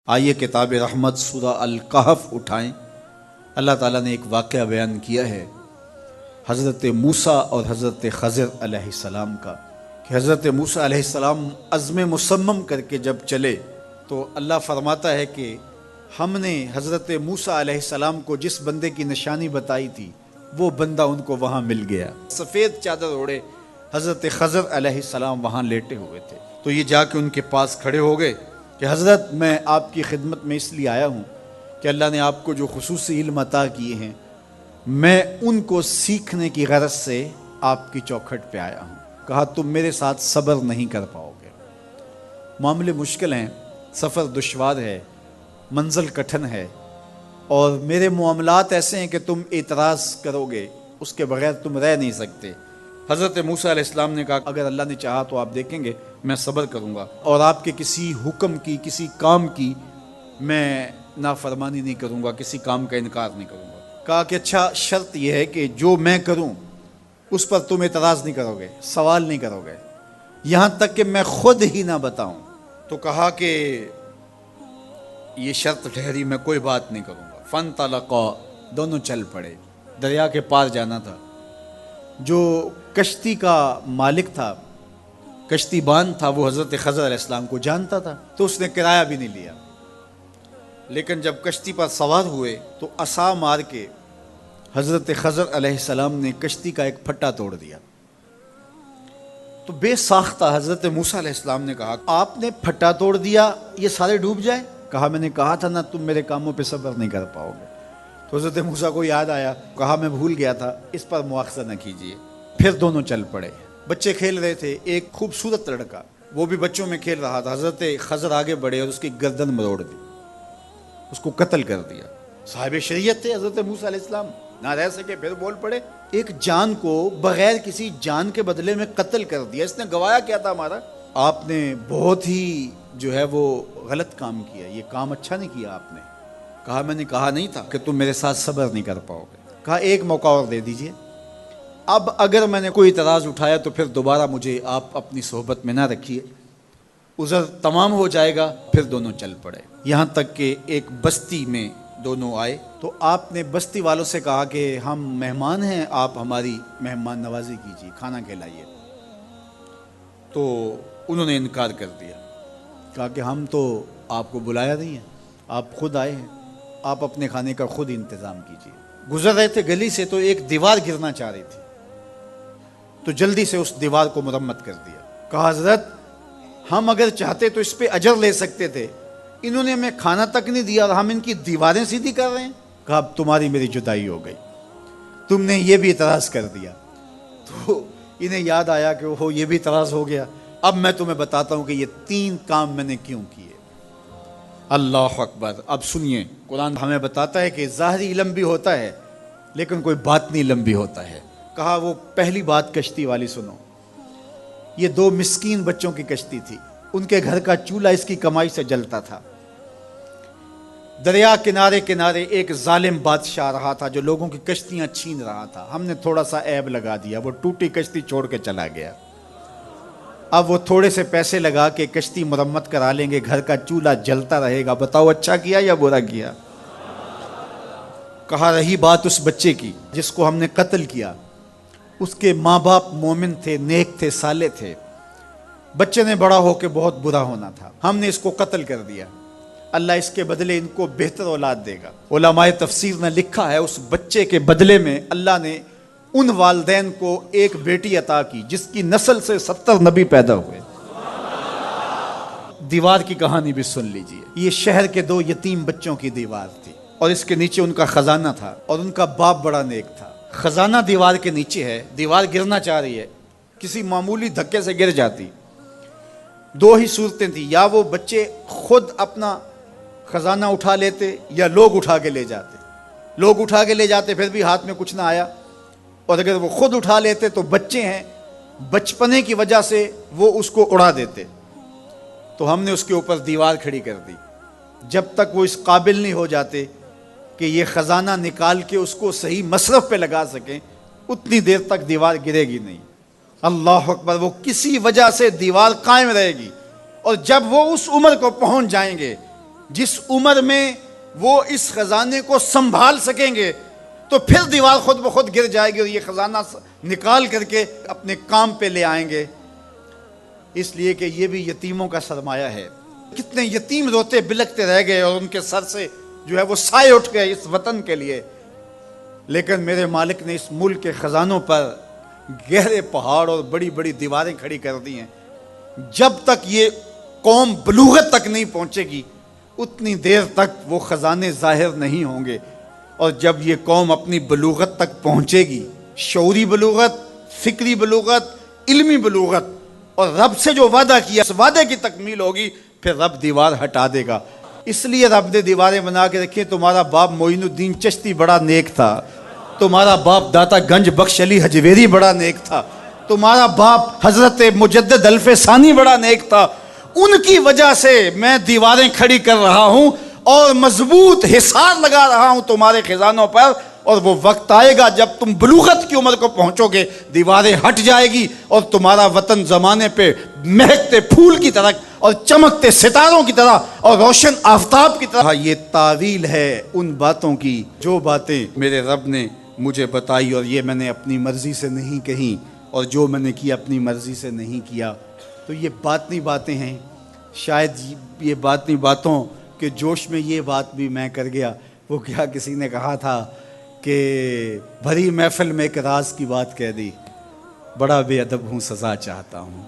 آئیے کتاب رحمت سورہ الکہف اٹھائیں۔ اللہ تعالیٰ نے ایک واقعہ بیان کیا ہے حضرت موسیٰ اور حضرت خضر علیہ السلام کا، کہ حضرت موسیٰ علیہ السلام عزم مصمم کر کے جب چلے تو اللہ فرماتا ہے کہ ہم نے حضرت موسیٰ علیہ السلام کو جس بندے کی نشانی بتائی تھی وہ بندہ ان کو وہاں مل گیا۔ سفید چادر اوڑے حضرت خضر علیہ السلام وہاں لیٹے ہوئے تھے، تو یہ جا کے ان کے پاس کھڑے ہو گئے کہ حضرت میں آپ کی خدمت میں اس لیے آیا ہوں کہ اللہ نے آپ کو جو خصوصی علم عطا کیے ہیں میں ان کو سیکھنے کی غرض سے آپ کی چوکھٹ پہ آیا ہوں۔ کہا تم میرے ساتھ صبر نہیں کر پاؤ گے، معاملے مشکل ہیں، سفر دشوار ہے، منزل کٹھن ہے، اور میرے معاملات ایسے ہیں کہ تم اعتراض کرو گے اس کے بغیر تم رہ نہیں سکتے۔ حضرت موسیٰ علیہ السلام نے کہا اگر اللہ نے چاہا تو آپ دیکھیں گے میں صبر کروں گا اور آپ کے کسی حکم کی کسی کام کی میں نافرمانی نہیں کروں گا، کسی کام کا انکار نہیں کروں گا۔ کہا کہ اچھا شرط یہ ہے کہ جو میں کروں اس پر تم اعتراض نہیں کرو گے، سوال نہیں کرو گے، یہاں تک کہ میں خود ہی نہ بتاؤں۔ تو کہا کہ یہ شرط ٹھہری، میں کوئی بات نہیں کروں گا۔ فانطلقا، دونوں چل پڑے، دریا کے پار جانا تھا۔ جو کشتی کا مالک تھا، کشتی بان تھا، وہ حضرت خضر علیہ السلام کو جانتا تھا تو اس نے کرایہ بھی نہیں لیا، لیکن جب کشتی پر سوار ہوئے تو عصا مار کے حضرت خضر علیہ السلام نے کشتی کا ایک پھٹا توڑ دیا۔ تو بے ساختہ حضرت موسیٰ علیہ السلام نے کہا آپ نے پھٹا توڑ دیا، یہ سارے ڈوب جائیں؟ کہا میں نے کہا تھا نا تم میرے کاموں پہ صبر نہیں کر پاؤ گے۔ تو حضرت موسیٰ کو یاد آیا، کہا میں بھول گیا تھا، اس پر مواخذہ نہ کیجیے۔ پھر دونوں چل پڑے، بچے کھیل رہے تھے، ایک خوبصورت لڑکا وہ بھی بچوں میں کھیل رہا تھا۔ حضرت خضر آگے بڑھے اور اس کی گردن مروڑ دی، اس کو قتل کر دیا۔ صاحب شریعت تھے حضرت موسیٰ علیہ السلام، نہ رہ سکے، پھر بول پڑے ایک جان کو بغیر کسی جان کے بدلے میں قتل کر دیا، اس نے گوایا کیا تھا ہمارا؟ آپ نے بہت ہی جو ہے وہ غلط کام کیا، یہ کام اچھا نہیں کیا آپ نے۔ کہا میں نے کہا نہیں تھا کہ تم میرے ساتھ صبر نہیں کر پاؤ گے۔ کہا ایک موقع اور دے دیجئے، اب اگر میں نے کوئی اعتراض اٹھایا تو پھر دوبارہ مجھے آپ اپنی صحبت میں نہ رکھیے، عذر تمام ہو جائے گا۔ پھر دونوں چل پڑے، یہاں تک کہ ایک بستی میں دونوں آئے تو آپ نے بستی والوں سے کہا کہ ہم مہمان ہیں، آپ ہماری مہمان نوازی کیجیے، کھانا کھلائیے۔ تو انہوں نے انکار کر دیا، کہا کہ ہم تو آپ کو بلایا نہیں ہے، آپ خود آئے ہیں، آپ اپنے کھانے کا خود انتظام کیجیے۔ گزر رہے تھے گلی سے تو ایک دیوار گرنا چاہ رہی تھی، تو جلدی سے اس دیوار کو مرمت کر دیا۔ کہا حضرت ہم اگر چاہتے تو اس پہ اجر لے سکتے تھے، انہوں نے ہمیں کھانا تک نہیں دیا اور ہم ان کی دیواریں سیدھی کر رہے ہیں۔ کہا اب تمہاری میری جدائی ہو گئی، تم نے یہ بھی اعتراض کر دیا۔ تو انہیں یاد آیا کہ وہ یہ بھی اعتراض ہو گیا، اب میں تمہیں بتاتا ہوں کہ یہ 3 کام میں نے کیوں کیے۔ اللہ اکبر۔ اب سنیے، قرآن ہمیں بتاتا ہے کہ ظاہری علم بھی ہوتا ہے لیکن کوئی باطنی علم بھی ہوتا ہے۔ کہا وہ پہلی بات کشتی والی سنو، یہ 2 مسکین بچوں کی کشتی تھی، ان کے گھر کا چولہا اس کی کمائی سے جلتا تھا۔ دریا کنارے کنارے ایک ظالم بادشاہ رہا تھا جو لوگوں کی کشتیاں چھین رہا تھا، ہم نے تھوڑا سا عیب لگا دیا، وہ ٹوٹی کشتی چھوڑ کے چلا گیا۔ اب وہ تھوڑے سے پیسے لگا کے کشتی مرمت کرا لیں گے، گھر کا چولہا جلتا رہے گا، بتاؤ اچھا کیا یا برا کیا؟ کہا رہی بات اس بچے کی جس کو ہم نے قتل کیا، اس کے ماں باپ مومن تھے، نیک تھے، صالح تھے، بچے نے بڑا ہو کے بہت برا ہونا تھا، ہم نے اس کو قتل کر دیا، اللہ اس کے بدلے ان کو بہتر اولاد دے گا۔ علماء تفسیر نے لکھا ہے اس بچے کے بدلے میں اللہ نے ان والدین کو ایک بیٹی عطا کی جس کی نسل سے 70 نبی پیدا ہوئے۔ دیوار کی کہانی بھی سن لیجئے، یہ شہر کے 2 یتیم بچوں کی دیوار تھی اور اس کے نیچے ان کا خزانہ تھا اور ان کا باپ بڑا نیک تھا۔ خزانہ دیوار کے نیچے ہے، دیوار گرنا چاہ رہی ہے، کسی معمولی دھکے سے گر جاتی۔ 2 ہی صورتیں تھیں، یا وہ بچے خود اپنا خزانہ اٹھا لیتے یا لوگ اٹھا کے لے جاتے۔ لوگ اٹھا کے لے جاتے پھر بھی ہاتھ میں کچھ نہ آیا، اور اگر وہ خود اٹھا لیتے تو بچے ہیں، بچپنے کی وجہ سے وہ اس کو اڑا دیتے۔ تو ہم نے اس کے اوپر دیوار کھڑی کر دی، جب تک وہ اس قابل نہیں ہو جاتے کہ یہ خزانہ نکال کے اس کو صحیح مصرف پہ لگا سکیں، اتنی دیر تک دیوار گرے گی نہیں۔ اللہ اکبر۔ وہ کسی وجہ سے دیوار قائم رہے گی، اور جب وہ اس عمر کو پہنچ جائیں گے جس عمر میں وہ اس خزانے کو سنبھال سکیں گے تو پھر دیوار خود بخود گر جائے گی اور یہ خزانہ نکال کر کے اپنے کام پہ لے آئیں گے، اس لیے کہ یہ بھی یتیموں کا سرمایہ ہے۔ کتنے یتیم روتے بلکتے رہ گئے اور ان کے سر سے جو ہے وہ سائے اٹھ گئے اس وطن کے لیے، لیکن میرے مالک نے اس ملک کے خزانوں پر گہرے پہاڑ اور بڑی بڑی دیواریں کھڑی کر دی ہیں۔ جب تک یہ قوم بلوغت تک نہیں پہنچے گی اتنی دیر تک وہ خزانے ظاہر نہیں ہوں گے، اور جب یہ قوم اپنی بلوغت تک پہنچے گی، شعوری بلوغت، فکری بلوغت، علمی بلوغت، اور رب سے جو وعدہ کیا اس وعدے کی تکمیل ہوگی، پھر رب دیوار ہٹا دے گا۔ اس لیے رب نے دیواریں بنا کے رکھی۔ تمہارا باپ معین الدین چشتی بڑا نیک تھا، تمہارا باپ داتا گنج بخش علی حجویری بڑا نیک تھا، تمہارا باپ حضرت مجدد الف ثانی بڑا نیک تھا، ان کی وجہ سے میں دیواریں کھڑی کر رہا ہوں اور مضبوط حصار لگا رہا ہوں تمہارے خزانوں پر، اور وہ وقت آئے گا جب تم بلوغت کی عمر کو پہنچو گے، دیواریں ہٹ جائے گی اور تمہارا وطن زمانے پہ مہکتے پھول کی طرح اور چمکتے ستاروں کی طرح اور روشن آفتاب کی طرح۔ یہ تعویل ہے ان باتوں کی جو باتیں میرے رب نے مجھے بتائی، اور یہ میں نے اپنی مرضی سے نہیں کہی، اور جو میں نے کیا اپنی مرضی سے نہیں کیا۔ تو یہ باطنی باتیں ہیں، شاید یہ باطنی باتوں کے جوش میں یہ بات بھی میں کر گیا۔ وہ کیا کسی نے کہا تھا کہ بھری محفل میں ایک راز کی بات کہہ دی، بڑا بے ادب ہوں سزا چاہتا ہوں۔